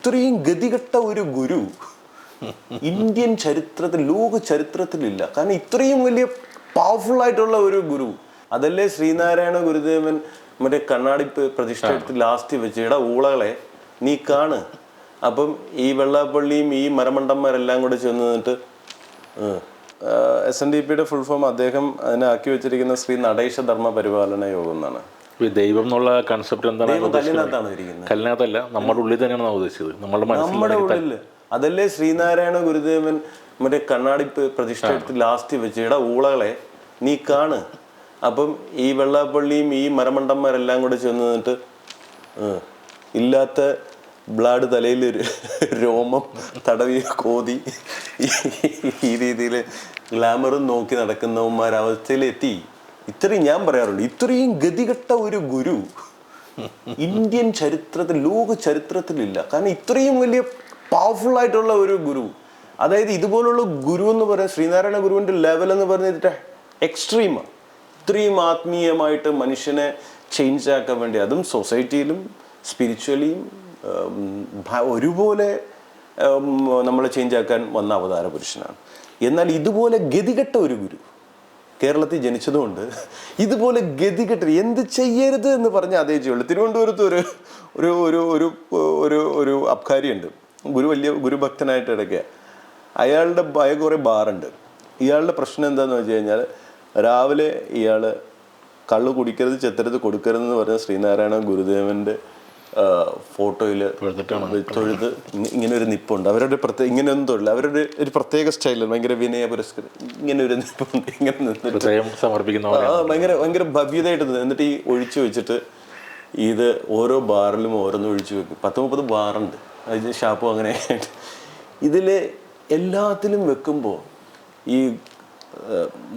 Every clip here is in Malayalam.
ഇത്രയും ഗതികെട്ട ഒരു ഗുരു ഇന്ത്യൻ ചരിത്രത്തിൽ, ലോക ചരിത്രത്തിലില്ല. കാരണം ഇത്രയും വലിയ പവർഫുൾ ആയിട്ടുള്ള ഒരു ഗുരു. അതല്ലേ ശ്രീനാരായണ ഗുരുദേവൻ മറ്റേ കണ്ണാടി പ്രതിഷ്ഠ എടുത്ത് ലാസ്റ്റ് വെച്ച്, ഇട ഊളകളെ നീ കാണ്. അപ്പം ഈ വെള്ളാപ്പള്ളിയും ഈ മരമണ്ടന്മാരെല്ലാം കൂടെ ചെന്ന് നിന്നിട്ട് SNDPയുടെ ഫുൾ ഫോം അദ്ദേഹം അതിനെ ആക്കി വെച്ചിരിക്കുന്ന ശ്രീ നടേശ ധർമ്മ പരിപാലന യോഗം എന്നാണ്. ദൈവം എന്നുള്ള കൺസെപ്റ്റ് എന്താണ്? കല്ലിനകത്താണ് ഇരിക്കുന്നത്. കല്ലിനകത്തല്ല, നമ്മുടെ ഉള്ളിൽ തന്നെയാണ് ഉദ്ദേശിച്ചത്. നമ്മുടെ ഉള്ളിൽ. അതല്ലേ ശ്രീനാരായണ ഗുരുദേവൻ മറ്റേ കണ്ണാടി പ്രതിഷ്ഠ എടുത്ത് ലാസ്റ്റ് വെച്ച്, ഇട ഊളകളെ നീ കാണ്. അപ്പം ഈ വെള്ളാപ്പള്ളിയും ഈ മരമണ്ടന്മാരെല്ലാം കൂടെ ചെന്ന് നിന്നിട്ട് ഇല്ലാത്ത ബ്ലാഡ് തലയിൽ രോമം തടവി കോതി ഈ രീതിയിൽ ഗ്ലാമറും നോക്കി നടക്കുന്നവന്മാരവസ്ഥയിലെത്തി. ഇത്രയും ഞാൻ പറയാറുണ്ട്, ഇത്രയും ഗതികെട്ട ഒരു ഗുരു ഇന്ത്യൻ ചരിത്രത്തിൽ, ലോക ചരിത്രത്തിലില്ല. കാരണം ഇത്രയും വലിയ പവർഫുൾ ആയിട്ടുള്ള ഒരു ഗുരു. അതായത് ഇതുപോലുള്ള ഗുരു എന്ന് പറയാൻ, ശ്രീനാരായണ ഗുരുവിൻ്റെ ലെവൽ എന്ന് പറഞ്ഞിട്ട് എക്സ്ട്രീമാണ്. ഇത്രയും ആത്മീയമായിട്ട് മനുഷ്യനെ ചേഞ്ച് ആക്കാൻ വേണ്ടി, അതും സൊസൈറ്റിയിലും സ്പിരിച്വലിയും ഒരുപോലെ നമ്മളെ ചേഞ്ച് ആക്കാൻ വന്ന അവതാര പുരുഷനാണ്. എന്നാൽ ഇതുപോലെ ഗതികെട്ട ഒരു ഗുരു കേരളത്തിൽ ജനിച്ചതുകൊണ്ട് ഇതുപോലെ ഗതികെട്ട എന്ത് ചെയ്യരുത് എന്ന് പറഞ്ഞ അതേ ചെയ്യുള്ളൂ. തിരുവനന്തപുരത്ത് ഒരു ഒരു ഒരു ഒരു ഒരു അബ്കാരിയുണ്ട്, വലിയ ഗുരുഭക്തനായിട്ട് ഇടയ്ക്ക്. അയാളുടെ കുറേ ബാറുണ്ട്. ഇയാളുടെ പ്രശ്നം എന്താണെന്ന് വെച്ച് കഴിഞ്ഞാൽ, രാവിലെ ഇയാൾ കള്ള് കുടിക്കരുത്, ചെത്തരുത്, കൊടുക്കരുതെന്ന് പറഞ്ഞ ശ്രീനാരായണ ഗുരുദേവൻ്റെ ഫോട്ടോയിൽ തൊഴുത് ഇങ്ങനെ ഒരു നിപ്പുണ്ട്. അവരുടെ ഇങ്ങനെയൊന്നും തൊഴില്ല, അവരുടെ ഒരു പ്രത്യേക സ്റ്റൈലിൽ ഭയങ്കര വിനയ പുരസ്കരം ഇങ്ങനെ ഒരു നിപ്പുണ്ട്. ഇങ്ങനെ നിന്നിട്ട് ഭയങ്കര ഭവ്യതയായിട്ട് എന്നിട്ട് ഈ ഒഴിച്ചു വെച്ചിട്ട് ഇത് ഓരോ ബാറിലും ഓരോന്നും ഒഴിച്ചു വെക്കും. 10-30 ബാറുണ്ട്, അത് ഷാപ്പും അങ്ങനെ ആയിട്ട്. ഇതിൽ എല്ലാത്തിലും വെക്കുമ്പോൾ ഈ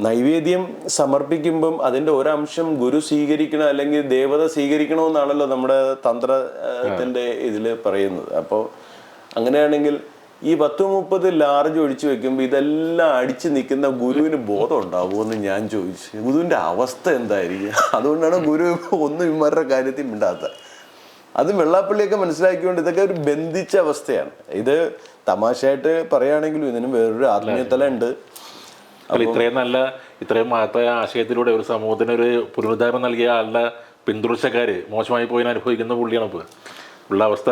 നൈവേദ്യം സമർപ്പിക്കുമ്പം അതിൻ്റെ ഒരംശം ഗുരു സ്വീകരിക്കണം അല്ലെങ്കിൽ ദേവത സ്വീകരിക്കണമെന്നാണല്ലോ നമ്മുടെ തന്ത്രത്തിൻ്റെ ഇതിൽ പറയുന്നത്. അപ്പോൾ അങ്ങനെയാണെങ്കിൽ ഈ 10-30 ലാർജ് ഒഴിച്ചു വെക്കുമ്പോൾ ഇതെല്ലാം അടിച്ചു നിൽക്കുന്ന ഗുരുവിന് ബോധം ഉണ്ടാവുമെന്ന് ഞാൻ ചോദിച്ചു. ഗുരുവിൻ്റെ അവസ്ഥ എന്തായിരിക്കും? അതുകൊണ്ടാണ് ഗുരു ഒന്നും ഇവന്മാരുടെ കാര്യത്തിൽ മിണ്ടാത്ത. അത് വെള്ളാപ്പള്ളിയൊക്കെ മനസ്സിലാക്കിക്കൊണ്ട് ഇതൊക്കെ ഒരു ബന്ധിച്ച അവസ്ഥയാണ്. ഇത് തമാശയായിട്ട് പറയുകയാണെങ്കിലും ഇതിനും വേറൊരു ആത്മീയതല ഉണ്ട്. ഇത്രയും മഹത്തായ ആശയത്തിലൂടെ ഒരു സമൂഹത്തിന് ഒരു പുനരുദ്ധാരണം നൽകിയ ആളുടെ പിന്തുടർച്ചക്കാര് മോശമായി പോയി അനുഭവിക്കുന്ന പുള്ളിയാണ് ഇപ്പോൾ ഉള്ള അവസ്ഥ.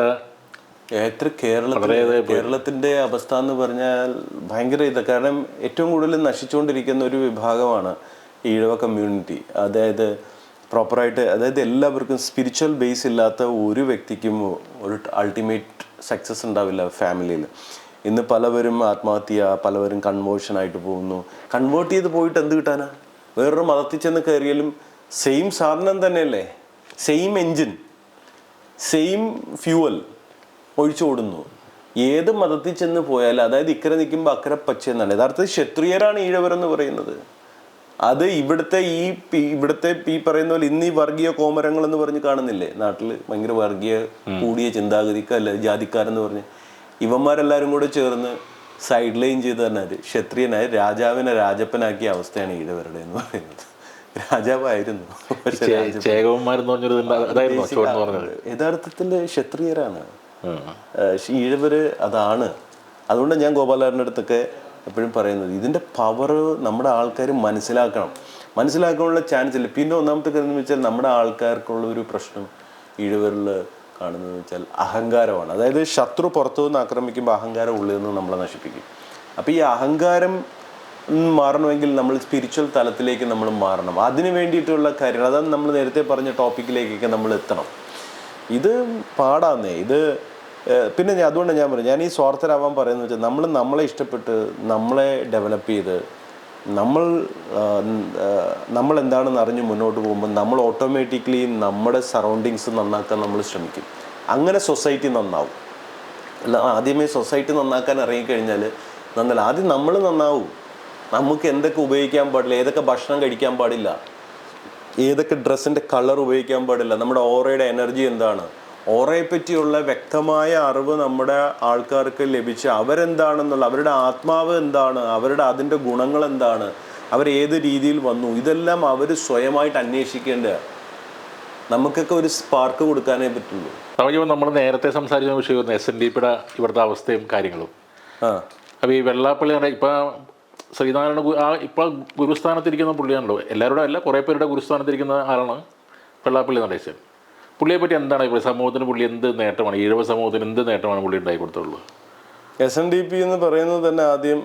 എത്ര കേരളത്തിന്റെ അവസ്ഥ എന്ന് പറഞ്ഞാൽ ഭയങ്കര ഇത്. കാരണം ഏറ്റവും കൂടുതൽ നശിച്ചുകൊണ്ടിരിക്കുന്ന ഒരു വിഭാഗമാണ് ഈഴവ കമ്മ്യൂണിറ്റി. അതായത് പ്രോപ്പറായിട്ട്, അതായത് എല്ലാവർക്കും സ്പിരിച്വൽ ബേസ് ഇല്ലാത്ത ഒരു വ്യക്തിക്കും ഒരു അൾട്ടിമേറ്റ് സക്സസ് ഉണ്ടാവില്ല ഫാമിലിയിൽ. ഇന്ന് പലവരും ആത്മഹത്യ, പലവരും കൺവേർഷനായിട്ട് പോകുന്നു. കൺവേർട്ട് ചെയ്ത് പോയിട്ട് എന്ത് കിട്ടാനാ? വേറൊരു മതത്തിൽ ചെന്ന് കയറിയാലും സെയിം സാധനം തന്നെയല്ലേ, സെയിം എൻജിൻ, സെയിം ഫ്യൂവൽ ഒഴിച്ചു ഓടുന്നു. ഏത് മതത്തിൽ ചെന്ന് പോയാലും, അതായത് ഇക്കരെ നിൽക്കുമ്പോൾ അക്കരെ പച്ച എന്നാണ്. യഥാർത്ഥത്തിൽ ക്ഷത്രിയരാണ് ഈഴവരെന്ന് പറയുന്നത്. അത് ഇവിടുത്തെ ഈ പറയുന്ന പോലെ ഇന്ന് ഈ വർഗീയ കോമരങ്ങൾ എന്ന് പറഞ്ഞ് കാണുന്നില്ലേ നാട്ടിൽ, ഭയങ്കര വർഗീയ കൂടിയ ചിന്താഗതിക്കല്ല ജാതിക്കാരെന്ന് പറഞ്ഞ് ഇവന്മാരെല്ലാവരും കൂടെ ചേർന്ന് സൈഡ് ലൈൻ ചെയ്ത് തന്നെ ക്ഷത്രിയനായി രാജാവിനെ രാജപ്പനാക്കിയ അവസ്ഥയാണ് ഈഴവരുടെ എന്ന് പറയുന്നത്. രാജാവായിരുന്നു, യഥാർത്ഥത്തിൽ ക്ഷത്രിയരാണ് ഈഴവര്. അതാണ്. അതുകൊണ്ട് ഞാൻ ഗോപാലന്റെ അടുത്തൊക്കെ എപ്പോഴും പറയുന്നത്, ഇതിൻ്റെ പവർ നമ്മുടെ ആൾക്കാർ മനസ്സിലാക്കാനുള്ള ചാൻസ് ഇല്ല. പിന്നെ ഒന്നാമത്തെ കാര്യം എന്ന് വെച്ചാൽ, നമ്മുടെ ആൾക്കാർക്കുള്ള ഒരു പ്രശ്നം ഈഴവരിൽ കാണുന്നതെന്ന് വെച്ചാൽ അഹങ്കാരമാണ്. അതായത് ശത്രു പുറത്തു നിന്ന് ആക്രമിക്കുമ്പോൾ അഹങ്കാരം ഉള്ളിൽ നിന്ന് നമ്മളെ നശിപ്പിക്കും. അപ്പോൾ ഈ അഹങ്കാരം മാറണമെങ്കിൽ നമ്മൾ സ്പിരിച്വൽ തലത്തിലേക്ക് നമ്മൾ മാറണം. അതിന് വേണ്ടിയിട്ടുള്ള കാര്യങ്ങൾ, അതാണ് നമ്മൾ നേരത്തെ പറഞ്ഞ ടോപ്പിക്കിലേക്കൊക്കെ നമ്മൾ എത്തണം. ഇത് പാടാന്നേ. ഇത് പിന്നെ അതുകൊണ്ട് ഞാൻ പറയും, ഞാൻ ഈ സ്വാർത്ഥരാവാൻ പറയുന്നത് വെച്ചാൽ, നമ്മളെ ഇഷ്ടപ്പെട്ട് നമ്മളെ ഡെവലപ്പ് ചെയ്ത് നമ്മൾ എന്താണെന്ന് അറിഞ്ഞ് മുന്നോട്ട് പോകുമ്പോൾ നമ്മൾ ഓട്ടോമാറ്റിക്കലി നമ്മുടെ സറൗണ്ടിങ്സ് നന്നാക്കാൻ നമ്മൾ ശ്രമിക്കും. അങ്ങനെ സൊസൈറ്റി നന്നാവും. അല്ല, ആദ്യമേ സൊസൈറ്റി നന്നാക്കാൻ ഇറങ്ങിക്കഴിഞ്ഞാൽ നന്നല്ല. ആദ്യം നമ്മൾ നന്നാവും. നമുക്ക് എന്തൊക്കെ ഉപയോഗിക്കാൻ പാടില്ല, ഏതൊക്കെ ഭക്ഷണം കഴിക്കാൻ പാടില്ല, ഏതൊക്കെ ഡ്രസ്സിൻ്റെ കളർ ഉപയോഗിക്കാൻ പാടില്ല, നമ്മുടെ ഓറയുടെ എനർജി എന്താണ്, ഓറയെ പറ്റിയുള്ള വ്യക്തമായ അറിവ് നമ്മുടെ ആൾക്കാർക്ക് ലഭിച്ച് അവരെന്താണെന്നുള്ള, അവരുടെ ആത്മാവ് എന്താണ്, അതിൻ്റെ ഗുണങ്ങൾ എന്താണ്, അവരേത് രീതിയിൽ വന്നു, ഇതെല്ലാം അവർ സ്വയമായിട്ട് അന്വേഷിക്കേണ്ടതാണ്. നമുക്കൊക്കെ ഒരു സ്പാർക്ക് കൊടുക്കാനേ പറ്റുള്ളൂ. നമുക്ക് നമ്മൾ നേരത്തെ സംസാരിച്ച വിഷയമായിരുന്നു SNDPയുടെ ഇവിടുത്തെ അവസ്ഥയും കാര്യങ്ങളും. അപ്പോൾ ഈ വെള്ളാപ്പള്ളി ഇപ്പോൾ ശ്രീനാരായണ ഇപ്പോൾ ഗുരുസ്ഥാനത്തിരിക്കുന്ന പുള്ളിയാണല്ലോ, എല്ലാവരുടെ അല്ല കുറേ പേരുടെ ഗുരുസ്ഥാനത്തിരിക്കുന്ന ആളാണ് വെള്ളാപ്പള്ളി നടേശൻ. പുള്ളിയെപ്പറ്റി എന്താണ് ഇപ്പോൾ സമൂഹത്തിന് പുള്ളി എന്ത് നേട്ടമാണ്, ഈഴവ സമൂഹത്തിന് എന്ത് നേട്ടമാണ് പുള്ളി ഉണ്ടായി കൊടുത്തുള്ളത്? SNDP എന്ന് പറയുന്നത് തന്നെ ആദ്യം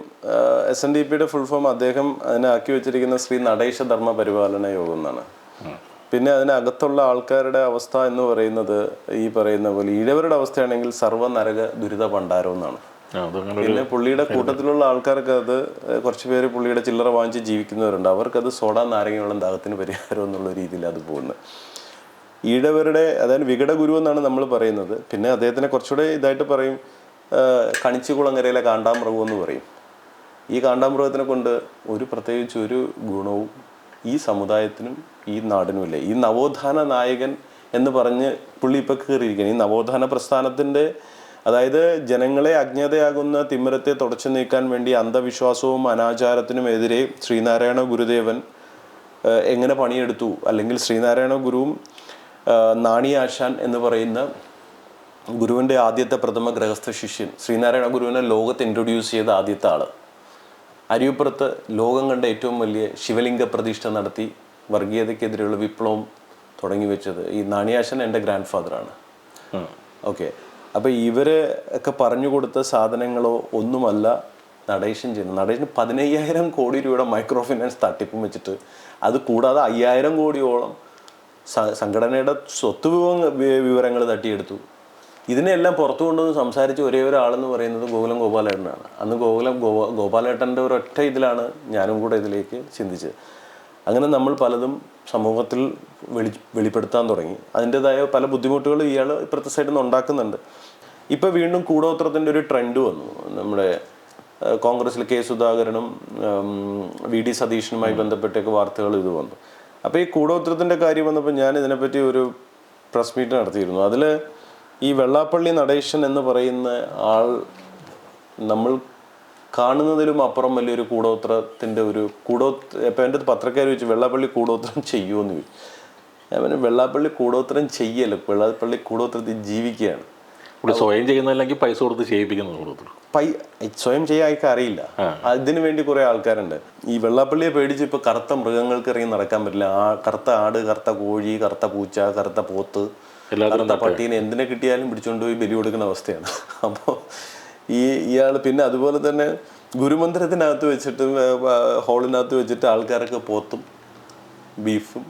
SNDPയുടെ ഫുൾ ഫോം അദ്ദേഹം അതിനാക്കി വെച്ചിരിക്കുന്ന ശ്രീ നടേശ ധർമ്മ പരിപാലന യോഗം എന്നാണ്. പിന്നെ അതിനകത്തുള്ള ആൾക്കാരുടെ അവസ്ഥ എന്ന് പറയുന്നത് ഈ പറയുന്ന പോലെ ഈഴവരുടെ അവസ്ഥയാണെങ്കിൽ സർവ്വ നരക ദുരിത ഭണ്ഡാരം എന്നാണ്. പിന്നെ പുള്ളിയുടെ കൂട്ടത്തിലുള്ള ആൾക്കാർക്ക് അത് കുറച്ച് പേര് പുള്ളിയുടെ ചില്ലറ വാങ്ങിച്ച് ജീവിക്കുന്നവരുണ്ട്, അവർക്കത് സോഡ നാരങ്ങയുള്ള ദാഹത്തിന് പരിഹാരം എന്നുള്ള രീതിയിൽ അത് പോകുന്നത്. ഈഴവരുടെ അതായത് വികട ഗുരു എന്നാണ് നമ്മൾ പറയുന്നത്. പിന്നെ അദ്ദേഹത്തിനെ കുറച്ചുകൂടെ ഇതായിട്ട് പറയും കണിച്ചുകുളങ്ങരയിലെ കാണ്ടാമൃഗം എന്ന് പറയും. ഈ കാണ്ടാമൃഗത്തിനെ കൊണ്ട് പ്രത്യേകിച്ച് ഒരു ഗുണവും ഈ സമുദായത്തിനും ഈ നാടിനുമില്ല. ഈ നവോത്ഥാന നായകൻ എന്ന് പറഞ്ഞ് പുള്ളി ഇപ്പോൾ കയറിയിരിക്കുകയാണ്. ഈ നവോത്ഥാന പ്രസ്ഥാനത്തിൻ്റെ അതായത് ജനങ്ങളെ അജ്ഞതയാകുന്ന തിമിരത്തെ തുടച്ചു നീക്കാൻ വേണ്ടി അന്ധവിശ്വാസവും അനാചാരത്തിനും എതിരെ ശ്രീനാരായണ ഗുരുദേവൻ എങ്ങനെ പണിയെടുത്തു, അല്ലെങ്കിൽ ശ്രീനാരായണ ഗുരുവും നാണിയാശാൻ എന്ന് പറയുന്ന ഗുരുവിൻ്റെ ആദ്യത്തെ പ്രഥമ ഗൃഹസ്ഥ ശിഷ്യൻ, ശ്രീനാരായണ ഗുരുവിനെ ലോകത്ത് ഇൻട്രൊഡ്യൂസ് ചെയ്ത ആദ്യത്തെ ആൾ, അരിയപ്പുറത്ത് ലോകം കണ്ട ഏറ്റവും വലിയ ശിവലിംഗ പ്രതിഷ്ഠ നടത്തി വർഗീയതയ്ക്കെതിരെയുള്ള വിപ്ലവം തുടങ്ങി വെച്ചത് ഈ നാണിയാശൻ എൻ്റെ ഗ്രാൻഡ് ഫാദറാണ്. ഓക്കെ, അപ്പോൾ ഇവര് ഒക്കെ പറഞ്ഞു കൊടുത്ത സാധനങ്ങളോ ഒന്നുമല്ല നടേശൻ ചെയ്യുന്നത്. നടേശന് 15,000 കോടി രൂപയുടെ മൈക്രോ ഫിനാൻസ് തട്ടിപ്പും വെച്ചിട്ട്, അത് കൂടാതെ 5,000 കോടിയോളം സംഘടനയുടെ സ്വത്ത് വിവരങ്ങൾ തട്ടിയെടുത്തു. ഇതിനെല്ലാം പുറത്തു കൊണ്ടുവന്ന് സംസാരിച്ച ഒരേ ഒരാളെന്ന് പറയുന്നത് ഗോകുലം ഗോപാലേട്ടനാണ്. അന്ന് ഗോപാലേട്ടൻ്റെ ഒരൊറ്റ ഇതിലാണ് ഞാനും കൂടെ ഇതിലേക്ക് ചിന്തിച്ചത്. അങ്ങനെ നമ്മൾ പലതും സമൂഹത്തിൽ വെളിപ്പെടുത്താൻ തുടങ്ങി. അതിൻ്റെതായ പല ബുദ്ധിമുട്ടുകളും ഇയാൾ ഇപ്പുറത്തെ സൈഡിൽ നിന്ന് ഉണ്ടാക്കുന്നുണ്ട്. ഇപ്പോൾ വീണ്ടും കൂടോത്രത്തിൻ്റെ ഒരു ട്രെൻഡ് വന്നു. നമ്മുടെ കോൺഗ്രസ്സിൽ കെ സുധാകരനും VD സതീശനുമായി ബന്ധപ്പെട്ടൊക്കെ വാർത്തകൾ ഇത് വന്നു. അപ്പോൾ ഈ കൂടോത്രത്തിൻ്റെ കാര്യം വന്നപ്പോൾ ഞാൻ ഇതിനെപ്പറ്റി ഒരു പ്രസ് മീറ്റ് നടത്തിയിരുന്നു. അതിൽ ഈ വെള്ളാപ്പള്ളി നടേശൻ എന്ന് പറയുന്ന ആൾ നമ്മൾ കാണുന്നതിലും അപ്പുറം വലിയൊരു കൂടോത്രത്തിൻ്റെ ഇപ്പോൾ എൻ്റെ പത്രക്കാർ ചോദിച്ചു വെള്ളാപ്പള്ളി കൂടോത്രം ചെയ്യുമെന്ന് ചോദിച്ചു. ഞാൻ പറഞ്ഞു വെള്ളാപ്പള്ളി കൂടോത്രം ചെയ്യല്ലോ, വെള്ളാപ്പള്ളി കൂടോത്രത്തിൽ ജീവിക്കുകയാണ്. സ്വയം ചെയ്യുന്നില്ലെങ്കിൽ പൈസ കൊടുത്ത് ചെയ്യിപ്പിക്കുന്നു. സ്വയം ചെയ്യാൻ അയക്കാൻ അറിയില്ല. അതിനു വേണ്ടി കുറെ ആൾക്കാരുണ്ട്. ഈ വെള്ളാപ്പള്ളിയെ പേടിച്ച് ഇപ്പൊ കറുത്ത മൃഗങ്ങൾക്ക് ഇറങ്ങി നടക്കാൻ പറ്റില്ല. കറുത്ത ആട്, കറുത്ത കോഴി, കറുത്ത പൂച്ച, കറുത്ത പോത്ത്, കറുത്ത പട്ടീനെ എന്തിനെ കിട്ടിയാലും പിടിച്ചുകൊണ്ട് പോയി ബലി കൊടുക്കുന്ന അവസ്ഥയാണ്. അപ്പോൾ ഇയാൾ പിന്നെ അതുപോലെ തന്നെ ഗുരുമന്ദിരത്തിനകത്ത് വെച്ചിട്ട് ഹോളിനകത്ത് വെച്ചിട്ട് ആൾക്കാരൊക്കെ പോത്തും ബീഫും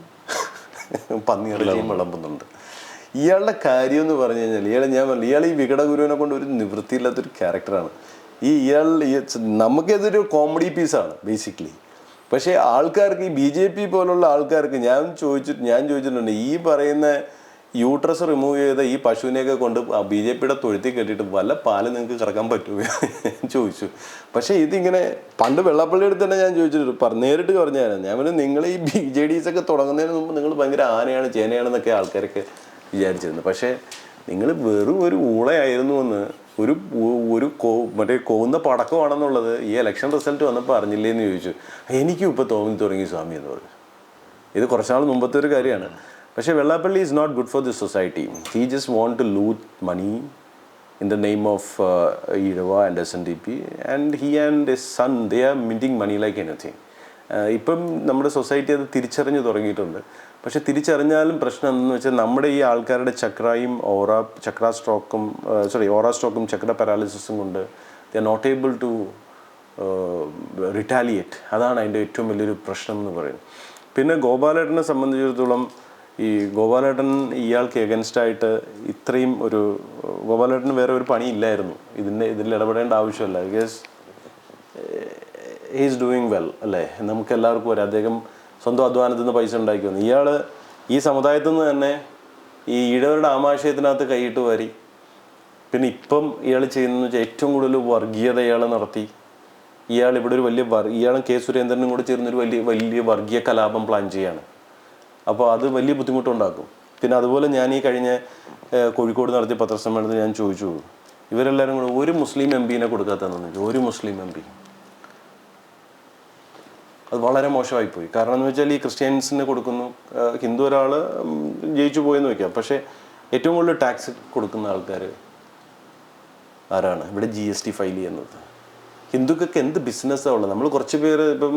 പന്നിയിറച്ചിയും വിളമ്പുന്നുണ്ട്. ഇയാളുടെ കാര്യം എന്ന് പറഞ്ഞു കഴിഞ്ഞാൽ ഇയാൾ ഈ വികട ഗുരുവിനെ കൊണ്ട് ഒരു നിവൃത്തിയില്ലാത്തൊരു ക്യാരക്ടറാണ്. ഇയാൾ നമുക്കിതൊരു കോമഡി പീസാണ് ബേസിക്കലി. പക്ഷേ ആൾക്കാർക്ക് ഈ BJP പോലുള്ള ആൾക്കാർക്ക് ഞാൻ ചോദിച്ചിട്ടുണ്ട്, ഈ പറയുന്ന യൂട്രസ് റിമൂവ് ചെയ്ത ഈ പശുവിനെയൊക്കെ കൊണ്ട് BJPയുടെ തൊഴുത്തി കെട്ടിയിട്ട് വല്ല പാല് നിങ്ങൾക്ക് കറക്കാൻ പറ്റുമോ ചോദിച്ചു. പക്ഷേ ഇതിങ്ങനെ പണ്ട് വെള്ളാപ്പള്ളിയുടെ അടുത്ത് തന്നെ ഞാൻ ചോദിച്ചിട്ട് നേരിട്ട് പറഞ്ഞാൽ ഞാൻ നിങ്ങൾ ഈ BJDs ഒക്കെ തുടങ്ങുന്നതിന് മുമ്പ് നിങ്ങൾ ഭയങ്കര ആനയാണ് ചേനയാണെന്നൊക്കെ ആൾക്കാരൊക്കെ വിചാരിച്ചിരുന്നു. പക്ഷേ നിങ്ങൾ വെറും ഒരു ഊളയായിരുന്നു എന്ന് മറ്റേ കോവുന്ന പടക്കമാണെന്നുള്ളത് ഈ ഇലക്ഷൻ റിസൾട്ട് വന്നപ്പോൾ അറിഞ്ഞില്ലേന്ന് ചോദിച്ചു. എനിക്കും ഇപ്പോൾ തോന്നി തുടങ്ങി സ്വാമി എന്ന് പറഞ്ഞു. ഇത് കുറച്ചാൾ മുമ്പത്തെ ഒരു കാര്യമാണ്. പക്ഷേ Vellappally is not good for this society. He just want to loot money in the name of Ezhava and SNDP and he and his son they are minting money like anything. ഇപ്പം നമ്മുടെ സൊസൈറ്റി അത് തിരിച്ചറിഞ്ഞു തുടങ്ങിയിട്ടുണ്ട്. പക്ഷെ തിരിച്ചറിഞ്ഞാലും പ്രശ്നം എന്തെന്ന് വെച്ചാൽ നമ്മുടെ ഈ ആൾക്കാരുടെ ഓറ സ്ട്രോക്കും ചക്ര പാരാലിസിസും കൊണ്ട് they are not able to retaliate. അതാണ് അതിൻ്റെ ഏറ്റവും വലിയൊരു പ്രശ്നം എന്ന് പറയുന്നത്. പിന്നെ ഗോപാലേട്ടനെ സംബന്ധിച്ചിടത്തോളം ഈ ഇയാൾക്ക് എഗൻസ്റ്റായിട്ട് ഇത്രയും ഗോപാലേട്ടന് വേറെ ഒരു പണിയില്ലായിരുന്നു. ഇതിൽ ഇടപെടേണ്ട ആവശ്യമില്ല. ബിക്കോസ് ഹീസ് ഡൂയിങ് വെൽ അല്ലേ, നമുക്ക് എല്ലാവർക്കും വരാം. അദ്ദേഹം സ്വന്തം അധ്വാനത്തിൽ നിന്ന് പൈസ ഉണ്ടാക്കി വന്നു. ഇയാൾ ഈ സമുദായത്തിൽ നിന്ന് തന്നെ ഈ ഈഴവരുടെ ആമാശയത്തിനകത്ത് കൈയിട്ട് വാരി. പിന്നെ ഇപ്പം ഇയാൾ ചെയ്യുന്നതെന്ന് വെച്ചാൽ ഏറ്റവും കൂടുതൽ വർഗീയത ഇയാൾ നടത്തി. ഇയാൾ ഇവിടെ ഒരു ഇയാളും കെ സുരേന്ദ്രനും കൂടെ ചേർന്നൊരു വലിയ വർഗീയ കലാപം പ്ലാൻ ചെയ്യാണ്. അപ്പോൾ അത് വലിയ ബുദ്ധിമുട്ടുണ്ടാക്കും. പിന്നെ അതുപോലെ ഞാൻ ഈ കഴിഞ്ഞ കോഴിക്കോട് നടത്തിയ പത്രസമ്മേളനത്തിൽ ഞാൻ ചോദിച്ചു, ഇവരെല്ലാവരും കൂടെ ഒരു മുസ്ലിം MP കൊടുക്കാത്തതെന്ന് ചോദിച്ചു. ഒരു മുസ്ലിം MP അത് വളരെ മോശമായിപ്പോയി. കാരണം എന്ന് വെച്ചാൽ ഈ ക്രിസ്ത്യൻസിന് കൊടുക്കുന്നു, ഹിന്ദു ഒരാൾ ജയിച്ചു പോയെന്ന് വയ്ക്കാം, പക്ഷേ ഏറ്റവും കൂടുതൽ ടാക്സ് കൊടുക്കുന്ന ആൾക്കാർ ആരാണ്? ഇവിടെ GST ഫയൽ ചെയ്യുന്നത്. ഹിന്ദുക്കൾക്ക് എന്ത് ബിസിനസ്സാണ് ഉള്ളത്? നമ്മൾ കുറച്ച് പേര് ഇപ്പം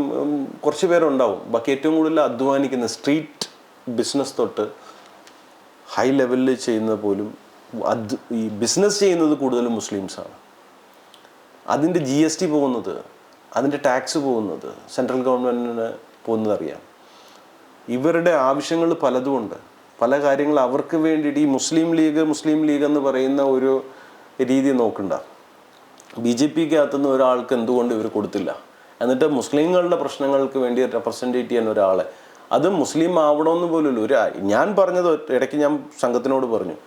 കുറച്ച് പേരുണ്ടാവും, ബാക്കി ഏറ്റവും കൂടുതൽ അധ്വാനിക്കുന്ന സ്ട്രീറ്റ് ബിസിനസ് തൊട്ട് ഹൈ ലെവലിൽ ചെയ്യുന്നത് പോലും ഈ ബിസിനസ് ചെയ്യുന്നത് കൂടുതലും മുസ്ലിംസാണ്. അതിൻ്റെ GST പോകുന്നത്, അതിൻ്റെ ടാക്സ് പോകുന്നത് സെൻട്രൽ ഗവൺമെൻറ്റിന് പോകുന്നത് അറിയാം. ഇവരുടെ ആവശ്യങ്ങൾ പലതുമുണ്ട്, പല കാര്യങ്ങൾ അവർക്ക് വേണ്ടിയിട്ട് ഈ മുസ്ലിം ലീഗ് എന്ന് പറയുന്ന ഒരു രീതി നോക്കണ്ട. BJPക്ക് അകത്തുനിന്ന് ഒരാൾക്ക് എന്തുകൊണ്ട് ഇവർ കൊടുത്തില്ല? എന്നിട്ട് മുസ്ലിങ്ങളുടെ പ്രശ്നങ്ങൾക്ക് വേണ്ടി റെപ്രസെൻറ്റേറ്റ് ചെയ്യാൻ ഒരാളെ, അത് മുസ്ലിം ആവണമെന്ന് പോലുമില്ല. ഞാൻ പറഞ്ഞത് ഇടയ്ക്ക് ഞാൻ സംഘത്തിനോട് പറഞ്ഞു,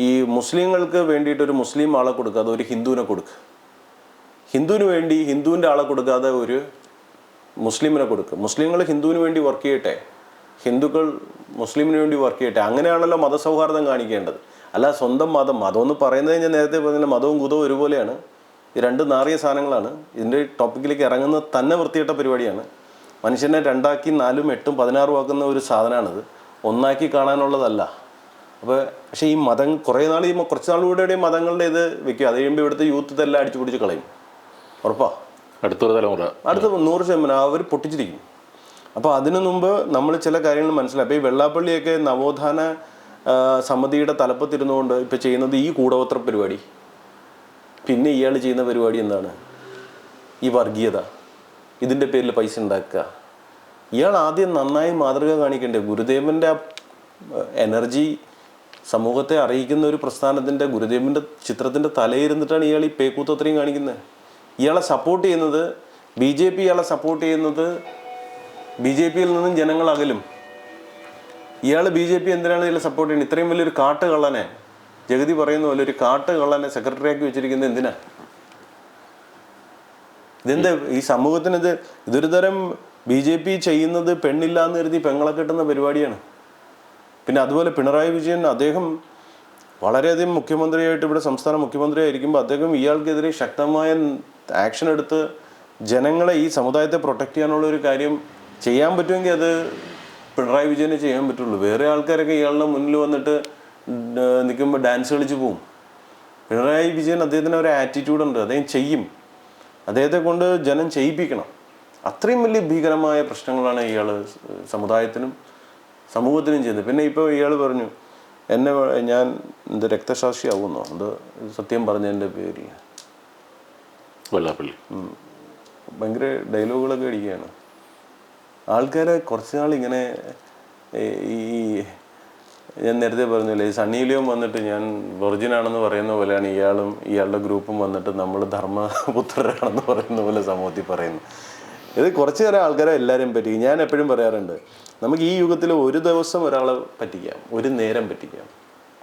ഈ മുസ്ലിങ്ങൾക്ക് വേണ്ടിയിട്ടൊരു മുസ്ലിം ആളെ കൊടുക്കാതെ ഒരു ഹിന്ദുവിനെ കൊടുക്കുക, ഹിന്ദുവിന് വേണ്ടി ഹിന്ദുവിൻ്റെ ആളെ കൊടുക്കാതെ ഒരു മുസ്ലിമിനെ കൊടുക്കുക. മുസ്ലിങ്ങൾ ഹിന്ദുവിന് വേണ്ടി വർക്ക് ചെയ്യട്ടെ, ഹിന്ദുക്കൾ മുസ്ലിമിന് വേണ്ടി വർക്ക് ചെയ്യട്ടെ. അങ്ങനെയാണല്ലോ മതസൗഹാർദ്ദം കാണിക്കേണ്ടത്. അല്ല സ്വന്തം മതം എന്ന് പറയുന്നത് ഞാൻ നേരത്തെ പറഞ്ഞില്ല, മതവും കുതവും ഒരുപോലെയാണ്. ഈ രണ്ട് നാറിയ സാധനങ്ങളാണ്. ഇതിൻ്റെ ടോപ്പിക്കിലേക്ക് ഇറങ്ങുന്നത് തന്നെ വൃത്തികെട്ട പരിപാടിയാണ്. മനുഷ്യനെ 2 ആക്കി 4 8 16 ആക്കുന്ന ഒരു സാധനമാണിത്, ഒന്നാക്കി കാണാനുള്ളതല്ല. അപ്പോൾ പക്ഷേ ഈ മതം കുറച്ച് നാളുകൂടെ മതങ്ങളുടെ ഇത് വെക്കും, അത് കഴിയുമ്പോൾ ഇവിടുത്തെ യൂത്ത് ഇതെല്ലാം അടിച്ചു പിടിച്ച് കളയും. ഉറപ്പാ അടുത്ത 100% അവർ പൊട്ടിച്ചിരിക്കും. അപ്പോൾ അതിനു മുമ്പ് നമ്മൾ ചില കാര്യങ്ങൾ മനസ്സിലാക്കും. അപ്പോൾ ഈ വെള്ളാപ്പള്ളിയൊക്കെ നവോത്ഥാന സമിതിയുടെ തലപ്പത്തിരുന്നുകൊണ്ട് ഇപ്പോൾ ചെയ്യുന്നത് ഈ കൂടോത്ര പരിപാടി, പിന്നെ ഇയാൾ ചെയ്യുന്ന പരിപാടി എന്താണ്? ഈ വർഗീയത, ഇതിൻ്റെ പേരിൽ പൈസ ഉണ്ടാക്കുക. ഇയാൾ ആദ്യം നന്നായി മാതൃക കാണിക്കേണ്ടത്. ഗുരുദേവൻ്റെ എനർജി സമൂഹത്തെ അറിയിക്കുന്ന ഒരു പ്രസ്ഥാനത്തിൻ്റെ ഗുരുദേവൻ്റെ ചിത്രത്തിൻ്റെ തലയിരുന്നിട്ടാണ് ഇയാൾ ഈ പേക്കൂത്തത്രയും കാണിക്കുന്നത്. ഇയാളെ സപ്പോർട്ട് ചെയ്യുന്നത് BJP, ഇയാളെ സപ്പോർട്ട് ചെയ്യുന്നത് BJPയിൽ നിന്നും ജനങ്ങൾ അകലും. ഇയാൾ BJP എന്തിനാണ് ഇതിൽ സപ്പോർട്ട് ചെയ്യുന്നത്? ഇത്രയും വലിയൊരു കാട്ടുകള്ളനെ, ജഗതി പറയുന്ന പോലെ ഒരു കാട്ടുകള്ളനെ സെക്രട്ടറി ആക്കി വെച്ചിരിക്കുന്നത് എന്തിനാ? ഇതെന്താ ഈ സമൂഹത്തിന്? ഇതൊരു തരം BJP ചെയ്യുന്നത് പെണ്ണില്ല എന്ന് കരുതി പെങ്ങളെ കെട്ടുന്ന പരിപാടിയാണ്. പിന്നെ അതുപോലെ പിണറായി വിജയൻ, അദ്ദേഹം വളരെയധികം മുഖ്യമന്ത്രിയായിട്ട് ഇവിടെ സംസ്ഥാന മുഖ്യമന്ത്രിയായിരിക്കുമ്പോൾ അദ്ദേഹം ഇയാൾക്കെതിരെ ശക്തമായ ആക്ഷൻ എടുത്ത് ജനങ്ങളെ, ഈ സമുദായത്തെ പ്രൊട്ടക്റ്റ് ചെയ്യാനുള്ള ഒരു കാര്യം ചെയ്യാൻ പറ്റുമെങ്കിൽ അത് പിണറായി വിജയനെ ചെയ്യാൻ പറ്റുള്ളൂ. വേറെ ആൾക്കാരൊക്കെ ഇയാളുടെ മുന്നിൽ വന്നിട്ട് നിൽക്കുമ്പോൾ ഡാൻസ് കളിച്ച് പോവും. പിണറായി വിജയൻ അദ്ദേഹത്തിന് ഒരു ആറ്റിറ്റ്യൂഡുണ്ട്, അദ്ദേഹം ചെയ്യും. അദ്ദേഹത്തെ കൊണ്ട് ജനം ചെയ്യിപ്പിക്കണം. അത്രയും വലിയ ഭീകരമായ പ്രശ്നങ്ങളാണ് ഇയാൾ സമുദായത്തിനും സമൂഹത്തിനും ചെയ്യുന്നത്. പിന്നെ ഇപ്പോൾ ഇയാൾ പറഞ്ഞു ഞാൻ രക്തസാക്ഷിയാവുന്നോ, അത് സത്യം പറഞ്ഞതിൻ്റെ പേരിൽ വെള്ളാപ്പള്ളി ഭയങ്കര ഡയലോഗുകളൊക്കെ അടിക്കുകയാണ്. ആൾക്കാരെ കുറച്ച് നാൾ ഇങ്ങനെ ഈ ഞാൻ നേരത്തെ പറഞ്ഞില്ലേ, ഈ സണ്ണി ലിയോൺ വന്നിട്ട് ഞാൻ വെർജിനാണെന്ന് പറയുന്ന പോലെയാണ് ഇയാളുടെ ഗ്രൂപ്പും വന്നിട്ട് നമ്മൾ ധർമ്മപുത്രരാണെന്ന് പറയുന്ന പോലെ സമൂഹത്തിൽ പറയുന്നു. ഇത് കുറച്ച് നേരം ആൾക്കാരെ എല്ലാവരെയും പറ്റിക്കും. ഞാൻ എപ്പോഴും പറയാറുണ്ട്, നമുക്ക് ഈ യുഗത്തിൽ ഒരു ദിവസം ഒരാളെ പറ്റിക്കാം, ഒരു നേരം പറ്റിക്കാം.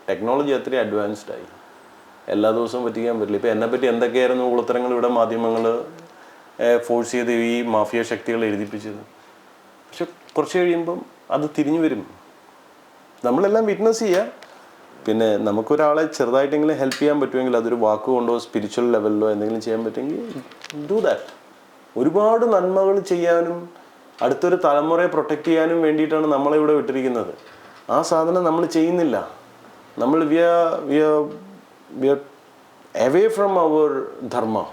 ടെക്നോളജി അത്രയും അഡ്വാൻസ്ഡായി, എല്ലാ ദിവസവും പറ്റിക്കാൻ പറ്റില്ല. ഇപ്പോൾ എന്നെപ്പറ്റി എന്തൊക്കെയായിരുന്നു ഉള്ളത്തരങ്ങൾ ഇവിടെ മാധ്യമങ്ങൾ ഫോഴ്സ് ചെയ്ത് ഈ മാഫിയ ശക്തികൾ എഴുതിപ്പിച്ചത്. പക്ഷെ കുറച്ച് കഴിയുമ്പം അത് തിരിഞ്ഞു വരും. നമ്മളെല്ലാം വിറ്റ്നസ് ചെയ്യുക. പിന്നെ നമുക്കൊരാളെ ചെറുതായിട്ടെങ്കിലും ഹെൽപ്പ് ചെയ്യാൻ പറ്റുമെങ്കിൽ, അതൊരു വാക്കുകൊണ്ടോ സ്പിരിച്വൽ ലെവലിലോ എന്തെങ്കിലും ചെയ്യാൻ പറ്റുമെങ്കിൽ ഡു ദാറ്റ്. ഒരുപാട് നന്മകൾ ചെയ്യാനും അടുത്തൊരു തലമുറയെ പ്രൊട്ടക്റ്റ് ചെയ്യാനും വേണ്ടിയിട്ടാണ് നമ്മളിവിടെ വിട്ടിരിക്കുന്നത്. ആ സാധനം നമ്മൾ ചെയ്യുന്നില്ല. നമ്മൾ we are away from our dharma.